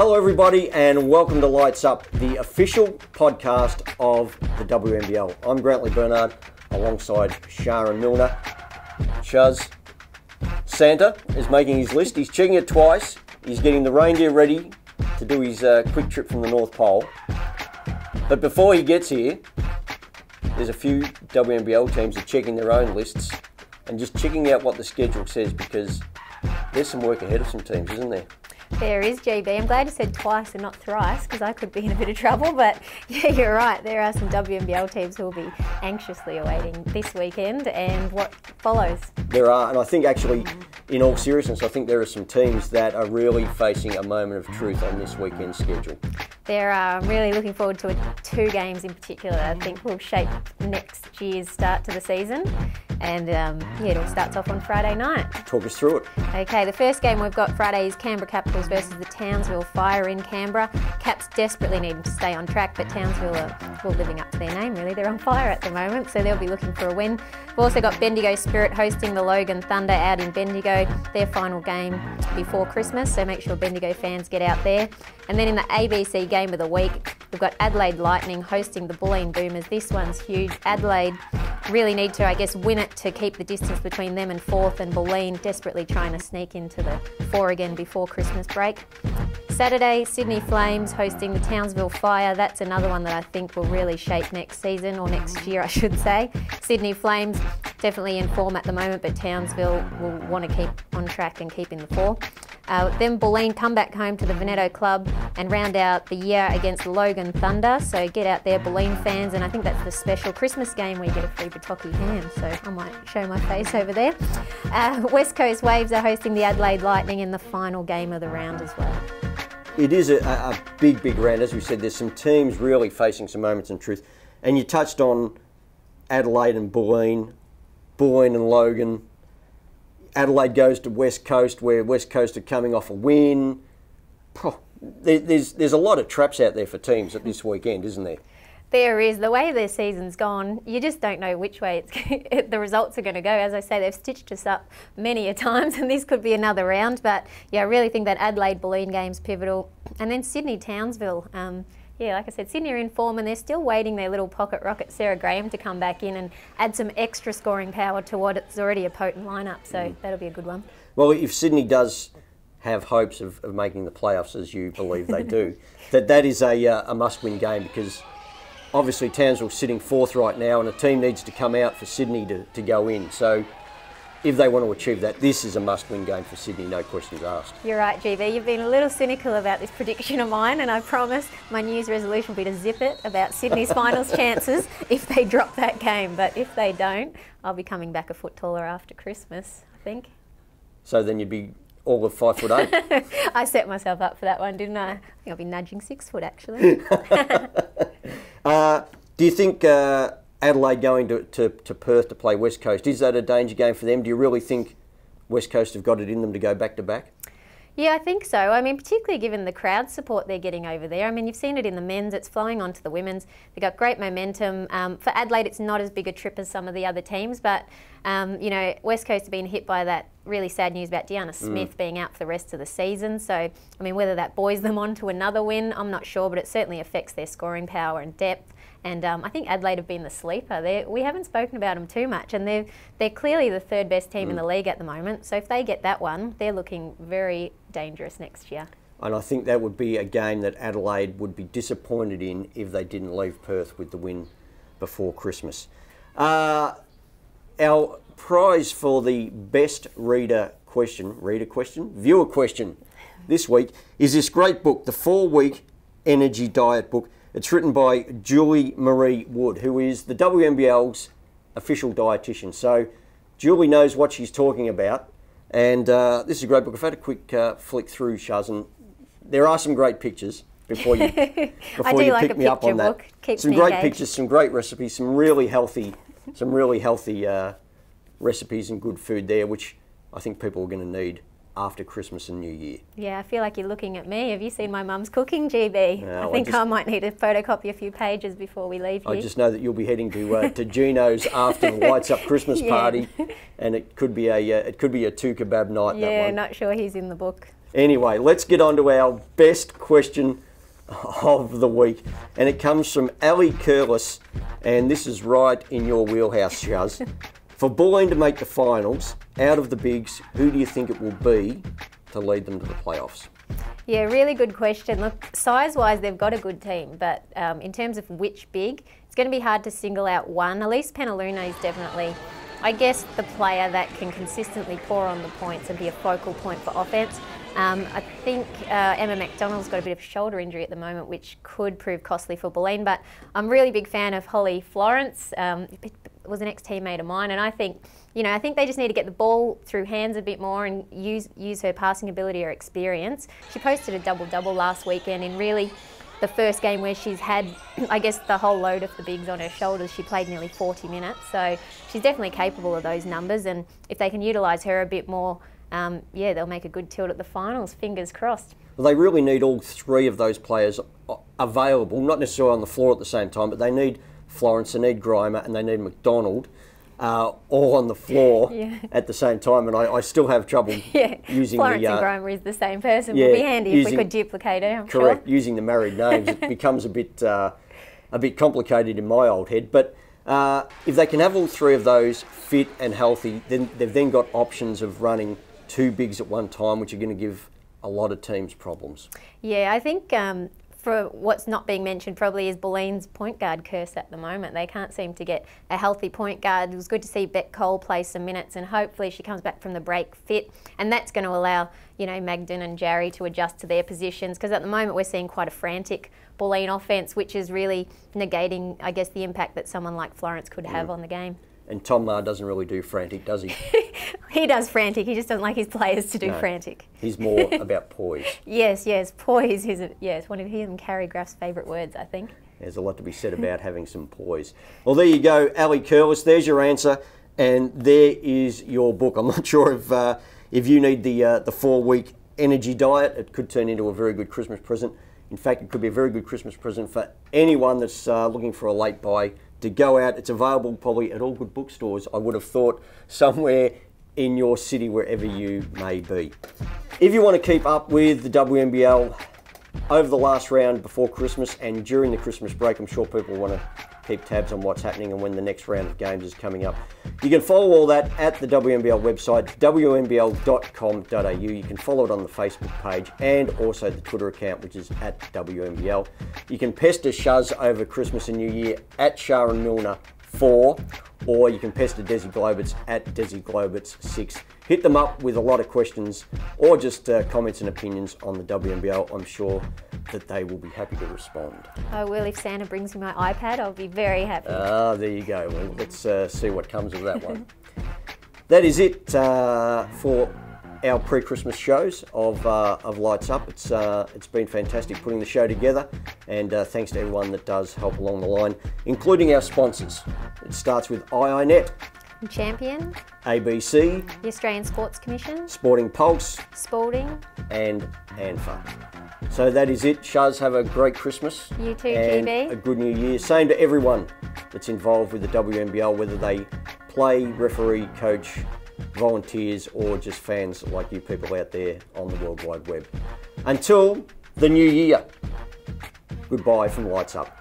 Hello everybody and welcome to Lights Up, the official podcast of the WNBL. I'm Grantley Bernard alongside Sharon Milner. Shaz, Santa is making his list. He's checking it twice. He's getting the reindeer ready to do his quick trip from the North Pole. But before he gets here, there's a few WNBL teams that are checking their own lists and just checking out what the schedule says, because there's some work ahead of some teams, isn't there? There is, GB. I'm glad you said twice and not thrice, because I could be in a bit of trouble. But yeah, you're right. There are some WNBL teams who will be anxiously awaiting this weekend and what follows. There are, and I think actually, in all seriousness, I think there are some teams that are really facing a moment of truth on this weekend's schedule. I'm really looking forward to two games in particular that I think will shape next year's start to the season. And it all starts off on Friday night. Talk us through it. Okay, the first game we've got Friday is Canberra Capitals versus the Townsville Fire in Canberra. Caps desperately needing to stay on track, but Townsville are living up to their name, really. They're on fire at the moment, so they'll be looking for a win. We've also got Bendigo Spirit hosting the Logan Thunder out in Bendigo, their final game before Christmas, so make sure Bendigo fans get out there. And then in the ABC game of the week, we've got Adelaide Lightning hosting the Bulleen Boomers. This one's huge. Adelaide really need to, win it to keep the distance between them and fourth, and Bulleen desperately trying to sneak into the four again before Christmas break. Saturday, Sydney Flames hosting the Townsville Fire. That's another one that I think will really shape next season, or next year I should say. Sydney Flames definitely in form at the moment, but Townsville will want to keep on track and keep in the four. Then Bulleen come back home to the Veneto Club and round out the year against Logan Thunder. So get out there, Bulleen fans, and I think that's the special Christmas game where you get a free Bataki ham. So I might show my face over there. West Coast Waves are hosting the Adelaide Lightning in the final game of the round as well. It is a big round. As we said, there's some teams really facing some moments in truth. And you touched on Adelaide and Bulleen and Logan. Adelaide goes to West Coast, where West Coast are coming off a win. There's a lot of traps out there for teams at this weekend, isn't there? There is. The way their season's gone, you just don't know which way the results are going to go. As I say, they've stitched us up many a times, and this could be another round. But yeah, I really think that Adelaide-Bulleen game's pivotal. And then Sydney-Townsville. Like I said, Sydney are in form, and they're still waiting their little pocket rocket Sarah Graham to come back in and add some extra scoring power to what it's already a potent lineup. So that'll be a good one. Well, if Sydney does have hopes of making the playoffs, as you believe they do, that is a must-win game, because obviously Townsville's sitting fourth right now, and a team needs to come out for Sydney to go in. So if they want to achieve that, this is a must-win game for Sydney, no questions asked. You're right, GB. You've been a little cynical about this prediction of mine, and I promise my New Year's resolution will be to zip it about Sydney's finals chances if they drop that game. But if they don't, I'll be coming back a foot taller after Christmas, I think. So then you'd be all of 5'8". I set myself up for that one, didn't I? I think I'll be nudging 6 foot, actually. Do you think Adelaide going to Perth to play West Coast, is that a danger game for them? Do you really think West Coast have got it in them to go back-to-back? Yeah, I think so. I mean, particularly given the crowd support they're getting over there. I mean, you've seen it in the men's, it's flowing onto the women's. They've got great momentum. For Adelaide, it's not as big a trip as some of the other teams, but, West Coast have been hit by that really sad news about Deanna Smith being out for the rest of the season. So, I mean, whether that buoys them on to another win, I'm not sure, but it certainly affects their scoring power and depth. And I think Adelaide have been the sleeper. We haven't spoken about them too much, and they're clearly the third best team in the league at the moment. So if they get that one, they're looking very dangerous next year. And I think that would be a game that Adelaide would be disappointed in if they didn't leave Perth with the win before Christmas. Our prize for the best viewer question this week is this great book, the 4-Week Energy Diet Book. It's written by Julie Marie Wood, who is the WNBL's official dietitian. So Julie knows what she's talking about, and this is a great book. I've had a quick flick through, Shaz, and there are some great pictures before you pick me up on that. Some great pictures, some great recipes, some really healthy recipes and good food there, which I think people are going to need after Christmas and New Year. Yeah, I feel like you're looking at me. Have you seen my mum's cooking, GB? No, I think I might need to photocopy a few pages before we leave here. I just know that you'll be heading to Gino's after the Lights Up Christmas party, and it could be a 2 kebab night. Yeah, that one. Not sure he's in the book. Anyway, let's get on to our best question of the week. And it comes from Ali Curlis. And this is right in your wheelhouse, Shaz. For Bulleen to make the finals, out of the bigs, who do you think it will be to lead them to the playoffs? Yeah, really good question. Look, size-wise, they've got a good team, but in terms of which big, it's going to be hard to single out one. Elise Penaluna is definitely, I guess, the player that can consistently pour on the points and be a focal point for offence. I think Emma McDonald's got a bit of a shoulder injury at the moment, which could prove costly for Bulleen, but I'm a really big fan of Holly Florence. Was an ex-teammate of mine, and I think they just need to get the ball through hands a bit more and use her passing ability or experience. She posted a double-double last weekend in really the first game where she's had, I guess, the whole load of the bigs on her shoulders. She played nearly 40 minutes, so she's definitely capable of those numbers, and if they can utilise her a bit more, yeah, they'll make a good tilt at the finals, fingers crossed. Well, they really need all three of those players available, not necessarily on the floor at the same time, but they need Florence, they need Grimer, and they need McDonald all on the floor at the same time. And I still have trouble using Florence and Grimer is the same person. Would be handy if we could duplicate her, I'm correct, sure. Using the married names, it becomes a bit complicated in my old head. But if they can have all three of those fit and healthy, then they've then got options of running two bigs at one time, which are going to give a lot of teams problems. Yeah, I think for what's not being mentioned probably is Bulleen's point guard curse at the moment. They can't seem to get a healthy point guard. It was good to see Beck Cole play some minutes, and hopefully she comes back from the break fit, and that's going to allow, you know, Magden and Jarry to adjust to their positions, because at the moment we're seeing quite a frantic Bulleen offence, which is really negating, I guess, the impact that someone like Florence could have on the game. And Tom Maher doesn't really do frantic, does he? He does frantic. He just doesn't like his players to do frantic. He's more about poise. Yes, poise is one of his and Carrie Graff's favourite words, I think. There's a lot to be said about having some poise. Well, there you go, Ali Curlis. There's your answer, and there is your book. I'm not sure if you need the 4-week energy diet. It could turn into a very good Christmas present. In fact, it could be a very good Christmas present for anyone that's looking for a late buy to go out. It's available probably at all good bookstores, I would have thought, somewhere in your city, wherever you may be. If you want to keep up with the WNBL over the last round before Christmas and during the Christmas break, I'm sure people want to keep tabs on what's happening and when the next round of games is coming up. You can follow all that at the WNBL website, wnbl.com.au. You can follow it on the Facebook page and also the Twitter account, which is at WNBL. You can pester Shuz over Christmas and New Year at Sharon Milner 4, or you can pester Desi Globitz at Desi Globitz 6. Hit them up with a lot of questions or just comments and opinions on the WNBL. I'm sure that they will be happy to respond. I will. If Santa brings me my iPad, I'll be very happy. There you go. Well, let's see what comes of that one. That is it for our pre-Christmas shows of Lights Up. It's been fantastic putting the show together, and thanks to everyone that does help along the line, including our sponsors. It starts with IINet, Champion, ABC, the Australian Sports Commission, Sporting Pulse, Sporting, and ANFA. So that is it. Shuz, have a great Christmas. You too, and GB. A good New Year. Same to everyone that's involved with the WNBL, whether they play, referee, coach, volunteers, or just fans like you people out there on the World Wide Web. Until the new year, goodbye from Lights Up.